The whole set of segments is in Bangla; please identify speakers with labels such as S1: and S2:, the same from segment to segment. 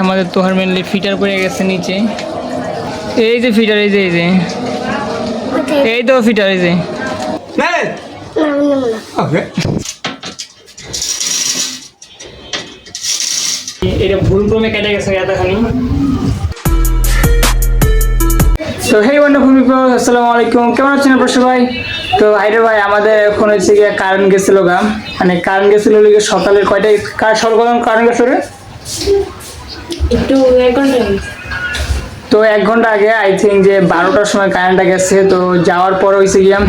S1: আমাদের তোহার মেনলি ফিটার পড়ে গেছে নিচে। এই যে ফিটার, এই যে এই তো ফিটার, এই যে এটা ভুল ক্রমে কেটে গেছে এতখানি। তো হেই ওয়ান্ডারফুল পিপল, আসসালামু আলাইকুম। কেমন আছেন আপনারা সবাই? তো আইরে ভাই, আমাদের এখন হচ্ছে গিয়ে কারেন্ট গেছিল গা, মানে কারেন্ট গেছিল লিগে সকালের কয়টায় কারেন্ট গেছিল রে?
S2: একটু 1 ঘন্টা।
S1: তো 1 ঘন্টা আগে আই থিঙ্ক যে 12টার সময় কারেন্টটা গেছে। তো যাওয়ার পর হয়েছে গিয়ে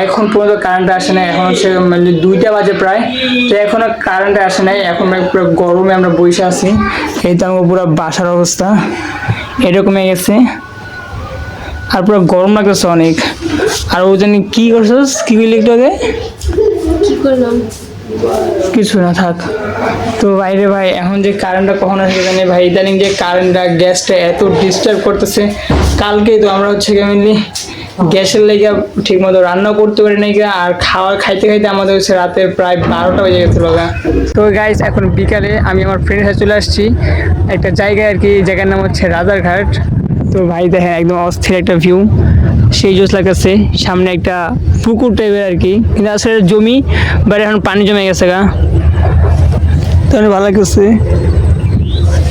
S1: এখন পর্যন্ত কারেন্ট আসে নাই। এখন হচ্ছে মানে 2টা বাজে প্রায়। তো এখনো কারেন্ট আসে নাই। এখন পুরো গরমে আমরা বসে আছি। এই তো আমার পুরো বাসার অবস্থা এরকম হয়ে গেছে, আর পুরো গরম লাগতেছে অনেক। আর ও জানি কি করছিস, কি বললি একটু আগে?
S2: কি করলাম?
S1: কিছু না, থাক। তো বাইরে ভাই, এখন যে কারেন্টটা কখন আসবে জানি ভাই। ইদানিং যে কারেন্টটা গ্যাসটা এত ডিস্টার্ব করতেছে। কালকেই তো আমরা হচ্ছে মেনলি গ্যাসের লেগে ঠিক মতো রান্না করতে পারি নাই, আর খাইতে খাইতে আমাদের হচ্ছে রাতের প্রায় 12টা বেজে গেছিল। তো গাইস, এখন বিকালে আমি আমার ফ্রেন্ডের সাথে চলে আসছি একটা জায়গায় আর কি, জায়গার নাম হচ্ছে রাজারঘাট। তো ভাই দেখেন, একদম অস্থির একটা ভিউ, সেই জোস লাগতেছে। সামনে একটা পুকুর টাইপের আর কি, কিন্তু আসলে জমি, বাট এখন পানি জমে গেছে গা, তো ভালো লাগতেছে।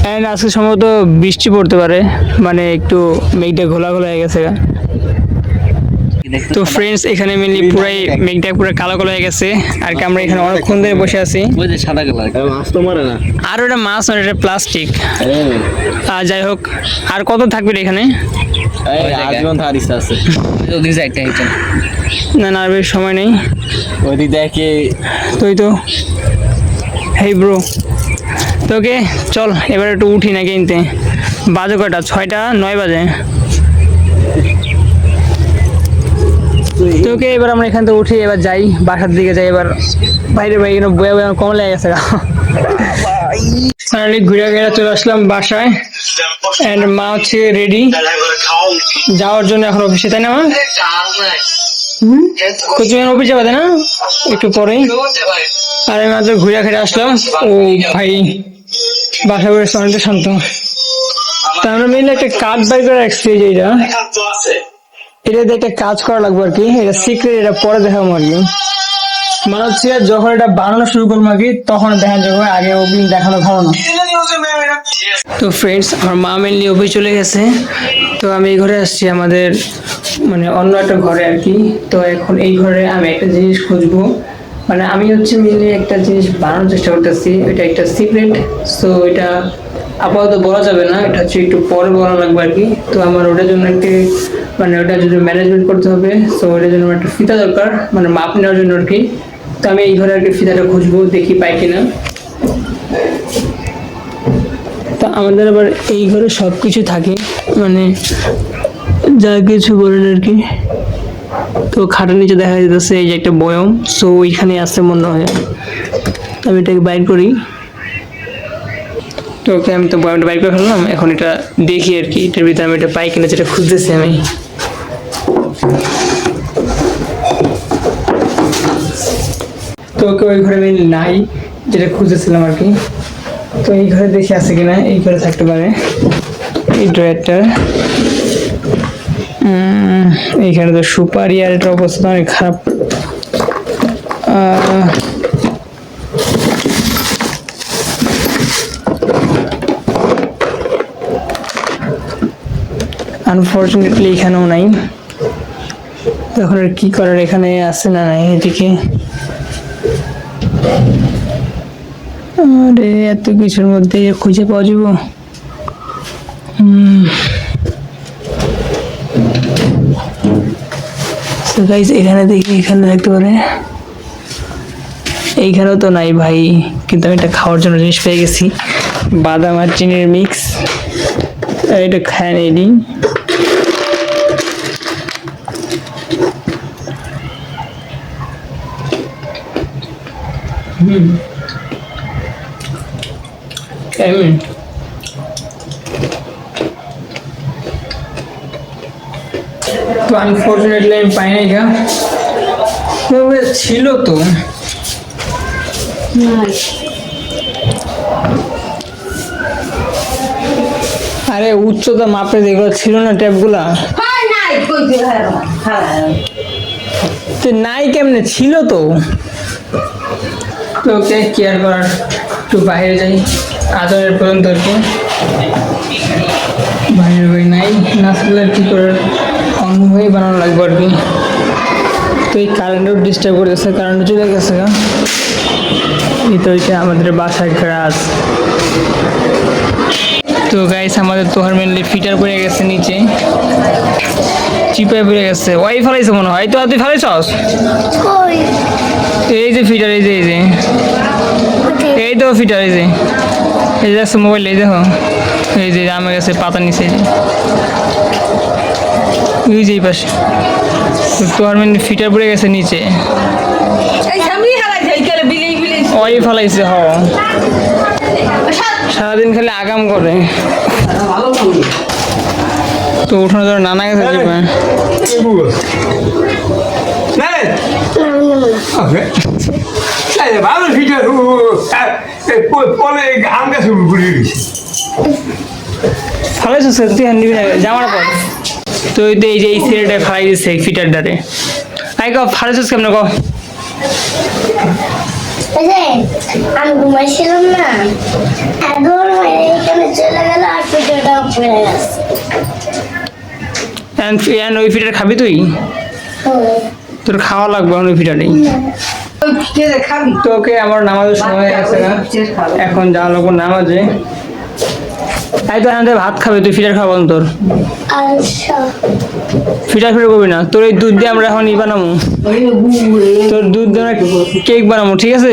S1: অ্যান্ড আজকে সম্ভবত বৃষ্টি পড়তে পারে, মানে একটু মেঘটা ঘোলা ঘোলা হয়ে গেছে গা। তো ফ্রেন্ডস, এখানে মেনলি পুরাই মেঘটা পুরো কালো কালো হয়ে গেছে আর কি। আমরা এখানে অনেকক্ষণ ধরে বসে আছি।
S3: সাদা কালার মাছ তো মারে না,
S1: আর ওটা মাছ নয়, এটা প্লাস্টিক। যাই হোক, আর কত থাকবে এখানে?
S3: আজীবন থাকার ইচ্ছা আছে।
S1: না না, আর বেশ সময় নেই।
S3: ওই দেখে
S1: তো হেই ব্রো, তোকে চল এবার একটু উঠি না কিনতে। বাজে কয়টা? 6টা 9 বাজে। তোকে এবার আমরা এখান থেকে উঠি, এবার যাই বাসার দিকে যাই। এবার বাইরে এখানে বয়ে বয়ে কম লেগে গেছে। ফাইনালি ঘুরে চলে আসলাম বাসায়, এন্ড মা হচ্ছে রেডি যাওয়ার জন্য এখন অফিসে, তাই না মা? কোচিং অফিস যাবে না একটু পরেই। আর আমি মাত্র ঘুরে আসলাম। ও ভাই, বাসা করে অনেকটা শান্ত। তা আমরা মেনলি একটা কাজ বাই করে রাখছি, যে এটা দিয়ে একটা কাজ করা লাগবে আর কি। এটা সিক্রেট, এটা পরে দেখাবো আর কি। মানে হচ্ছে যখন এটা বানানো শুরু করবো আর কি, তখন দেখা যাবে, আগে অগ্নি দেখানো ভালো না। তো ফ্রেন্ডস, আমার মা মেনলি অফিস চলে গেছে। তো আমি এই ঘরে আসছি, আমাদের মানে অন্য একটা ঘরে আর কি। তো এখন এই ঘরে আমি একটা জিনিস খুঁজবো, মানে আমি হচ্ছে মেনলি একটা জিনিস বানানোর চেষ্টা করতেছি। এটা একটা সিক্রেট, সো এটা আপাতত বলা যাবে না, এটা হচ্ছে একটু পরে বলা লাগবে আর কি। তো আমার ওটার জন্য একটি মানে ওটা যদি ম্যানেজমেন্ট করতে হবে, সো ওটার জন্য একটা ফিতা দরকার, মানে মাপ নেওয়ার জন্য আর কি। তো আমি এই ঘরে আর কি ফিতাটা খুঁজবো, দেখি পাই কিনা। তা আমাদের আবার এই ঘরে সব কিছু থাকে, মানে যা কিছু বলেন আর কি। তো খাটের নিচে দেখা যাচ্ছে এই যে একটা বয়ম, সো ওইখানে আছে মনে হয়। আমি এটাকে বাইর করি। তো ওকে, আমি তো বয়মটা বাইর করে ফেললাম। এখন এটা দেখি আর কি, এটার ভিতরে আমি এটা পাই কিনা, যেটা খুঁজতেছি আমি। তো ওকে ওই ঘরে আমি নাই, যেটা খুঁজেছিলাম আর কি। তো এই ঘরে দেখি আছে কিনা, এই ঘরে থাকতে পারে। এই ড্রয়ারটা, এইখানে তো সুপারি, আর এটার অবস্থা অনেক খারাপ। আনফর্চুনেটলি এখানেও নাই। তখন আর কি করার, এখানে আছে না নাই এদিকে। আরে এত কিছুর মধ্যে খুঁজে পাওয়া যাবো? তো গাইস, এখানে দেখি, এখানে দেখতে পারে। এইখানেও তো নাই ভাই, কিন্তু আমি এটা খাওয়ার জন্য জিনিস পেয়ে গেছি, বাদাম আর চিনির মিক্স। এটা খায় নিই। তো আনফর্চুনেটলি আমি পাই নাই গা। ছিল তো, আরে উচ্চতা মাপে যেগুলো ছিল না ট্যাপগুলা, তো নাই কেমনে ছিল তো। তো ওকে কেয়ার করার, একটু বাইরে যাই আদরের পর্যন্ত আর কি। বাইরের বই নাই, নাচগুলো কি করে অন্যভাবেই বানানো লাগবে আর কি। তো এই কারেন্টও ডিস্টার্ব করে গেছে, কারেন্ট চলে গেছে। এই তো হচ্ছে আমাদের বাসার গ্রাস। তো গাইস আমাদের তোহার মেনলি ফিটার পড়ে গেছে নিচে, চিপায় পড়ে গেছে। ওয়াই ফেলাইছে মনে হয়, তো তুই ফেলাইছস? এই যে ফিটার, এই যে এই তো ফিটার, এই যে দেখছো মোবাইল, এই দেখো এই যে আমার কাছে পাতা নিচে, এই যে এই পাশে তোহার মেনলি ফিটার পড়ে গেছে নিচে। ওই ফেলাইছে হ, সারাদিন খালি আগাম করে। তো উঠানো ধরো নানা গেছে চিপা। ফেলাইছো তুই হ্যান্ডি জামার পর। তো এই যে এই ছেলেটা ফেলাই দিচ্ছে ফিটার ডারে। আই ক ফালাইছিস কেমন ক?
S4: আমি ঘুমাইছিলাম না, একবার এখানে চলে গেল আর ফিটারটা পড়ে গেছে।
S1: ওই ফিটার খাবি তুই? তোর খাওয়া লাগবে ওই ফিটারেই। তোকে আমার নামাজের সময় আছে না, এখন যাওয়া লাগবো নামাজে। তাই তো আমাদের ভাত খাবে, তুই ফিটার খাওয়া তোর ফিটার করবি না। তোর এই দুধ দিয়ে আমরা এখন বানাবো, তোর দুধ দিয়ে আমরা কেক বানাবো, ঠিক আছে?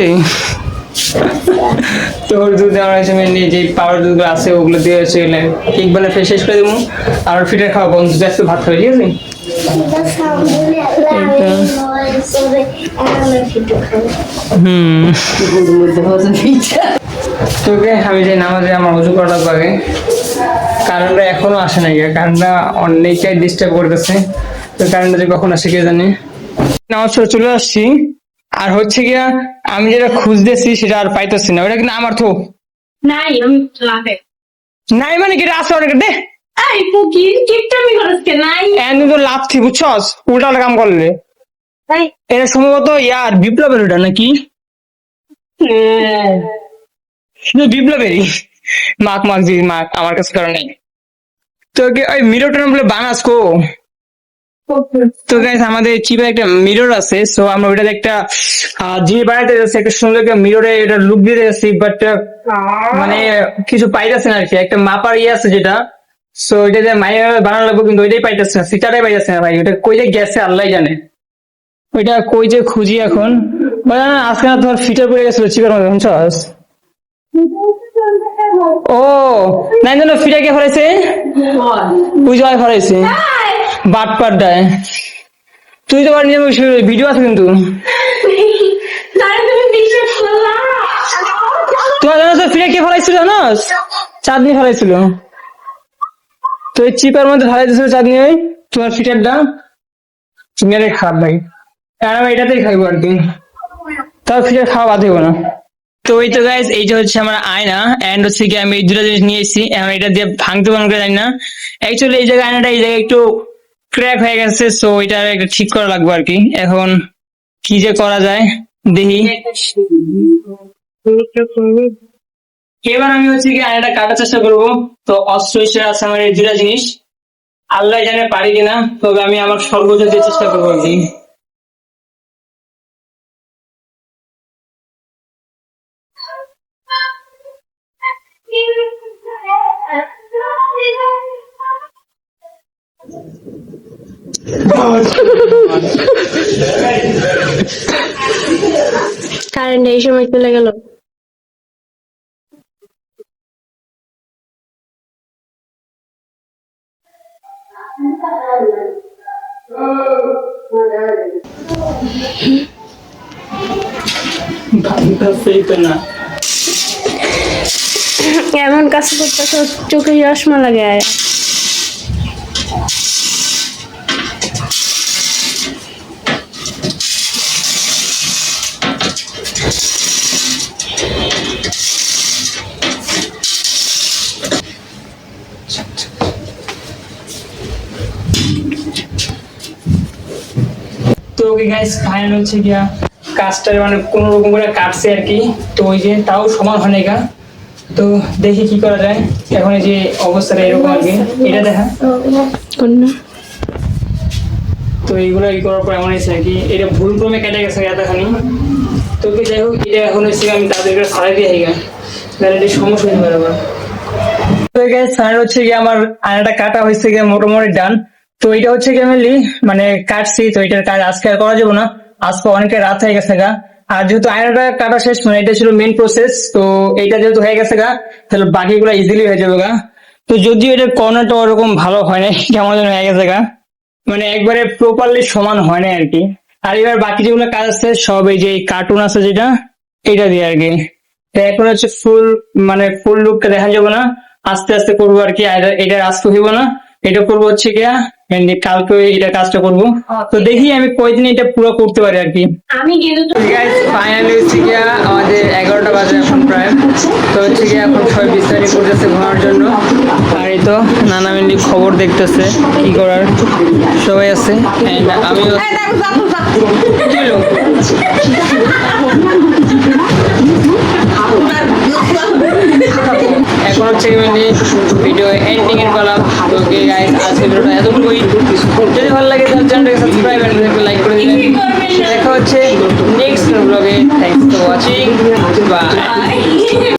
S1: তোর দুধ আমরা নিয়ে যে পাউডার দুধগুলো আছে ওগুলো দিয়ে কেক বানিয়ে শেষ করে দেবো, আর ফিটার খাওয়া বন্ধ, ভাত খাবে, ঠিক আছে? তোকে আমি যে নামাজে আমার উজু করা লাগবে আগে, কারেন্টটা এখনো আসে নাই, কারেন্টটা অনেকটাই ডিস্টার্ব করতেছে। তো কারেন্টটা যে কখন আসে কে জানে। নামাজ চলে আসছি, আর হচ্ছে গিয়া আমি যেটা খুঁজতেছি সেটা আর পাইতেছি না। ওটা কিন্তু আমার তো
S2: নাই, আমি লাগে
S1: নাই, মানে কি আছে অনেক দে।
S2: এই ফুকিন কিপটামি করছে নাই।
S1: এনে তো লাথি, বুঝছস? উল্টা কাম করলে
S2: এই
S1: এটা সম্ভবত ইয়ার বিপ্লবের ওটা নাকি? শুধু বিপ্লবেরই মাক জি মাক, আমার কাছে কারণ নেই। তো ওই মিররটা বলে বানাস কো। তো গাইস আমাদের চিপে একটা মিরর আছে, সো আমরা ওইটাতে একটা জিনিস বানাইতে যাচ্ছি, একটা সুন্দর একটা মিররে এটা লুক দিয়ে যাচ্ছি, বাট মানে কিছু পাইতেছে না আর কি। একটা মাপার ইয়ে আছে যেটা, সো ওইটাতে মাইয়া বানানো লাগবে, কিন্তু ওইটাই পাইতেছে না, সিটাটাই পাইতেছে না ভাই। ওটা কই যে গেছে আল্লাহ জানে, ওইটা কই যে খুঁজি এখন। আজকে না তোমার ফিটার পড়ে গেছিল চিপের মধ্যে, শুনছস? ও নাই জানো ফিটার কে ফেলাইছে, ওই জয় ফেলাইছে বাট পাড্ডায়। তুই তো ভিডিও আছে কিন্তু তোমার জানো তো ফিটার কে ফেলাইছিল জানোস? চাঁদনি ফেলাইছিল। তো এই চিপার মধ্যে ফেলাই দিয়েছিল চাঁদনি, ওই তোমার ফিটারটা মেরে খারাপ লাগে। আর আমি এটাতেই খাইবো আর কি, তাও ফিটার খাওয়া বাদ দেবো না। তো এই তো গাইস, এই যে হচ্ছে আমার আয়না, এন্ড হচ্ছে কি আমি এই দুটো জিনিস নিয়ে এসেছি। এখন এটা দিয়ে ভাঙতে পারবো কিনা জানি না। অ্যাকচুয়ালি এই জায়গায় আয়নাটা এই জায়গায় একটু ক্র্যাক হয়ে গেছে, সো এটা একটা ঠিক করা লাগবে আর কি। এখন কি যে করা যায় দেখি। এবার আমি হচ্ছে কি আয়নাটা কাটার চেষ্টা করবো। তো অস্ত্র হিসেবে আছে আমার এই দুটা জিনিস, আল্লাহ জানে পারি কিনা, তবে আমি আমার সর্বোচ্চ দিয়ে চেষ্টা করবো আর কি।
S2: কারেন্ট এই সময় চলে গেল।
S1: না
S2: এমন কাজ করতে চোখে চশমা লাগে।
S1: তো ওকে গাইস ফাইনাল হচ্ছে গিয়া কাজটা মানে কোনো রকম করে কাটছে আর কি। তো ওই যে তাও সমান হয় না, তো দেখি কি করা যায়। এখন এই যে অবস্থাটা এরকম আর কি, এটা দেখা। তো এইগুলো ই করার পর এমন হয়েছে আর কি, এটা ভুল ক্রমে কেটে গেছে এতখানি। তো ওকে যাই হোক, এটা এখন হচ্ছে আমি তাদেরকে সারাই দিয়ে গা, তাহলে এটা সমস্যা হতে পারে আবার। তো গাইস ফাইনাল হচ্ছে গিয়ে আমার আয়নাটা কাটা হয়েছে গিয়ে মোটামুটি ডান। তো এটা হচ্ছে কি আমি মানে কাটছি, তো এটার কাজ আজকে আর করা যাবে না, আজকে অনেকটা রাত হয়ে গেছে গা। আর যেহেতু আয়নাটা কাটা শেষ, মানে এটা ছিল মেন প্রসেস, তো এইটা যেহেতু হয়ে গেছে গা, তাহলে বাকিগুলো ইজিলি হয়ে যাবে গা। তো যদিও এটার কর্নারটা ওরকম ভালো হয় না, কেমন যেন হয়ে গেছে গা, মানে একবারে প্রপারলি সমান হয় না আর কি। আর এবার বাকি যেগুলো কাজ আছে সব এই যে কার্টুন আছে যেটা, এটা দিয়ে আর কি। তো এখন হচ্ছে ফুল লুকটা দেখা যাবে না, আস্তে আস্তে করবো আর কি। আর এটা আজকে হইব না, এটা করবো হচ্ছে গিয়া কালকে এটা কাজটা করবো। তো দেখি আমি কয়দিন এটা পুরো করতে পারি আর কি।
S2: আমি কিন্তু
S1: ফাইনালি হচ্ছে গিয়া আমাদের 11টা বাজে এখন প্রায়। তো হচ্ছে গিয়া এখন সবাই বিশ্রাম করতেছে ঘোরার জন্য। আর এই তো নানা মিন্দি খবর দেখতেছে কি করার, সবাই আছে। And আমিও কি হলো? এখন হচ্ছে মানে ভিডিও এন্ডিং এর পালা। তো গাইস আজকে ভিডিওটা এতটুকুই। যদি ভালো লাগে তাহলে চ্যানেলটাকে সাবস্ক্রাইব এন্ড লাইক করে দিবেন। দেখা হচ্ছে নেক্সট ব্লগে। Thanks for watching, by.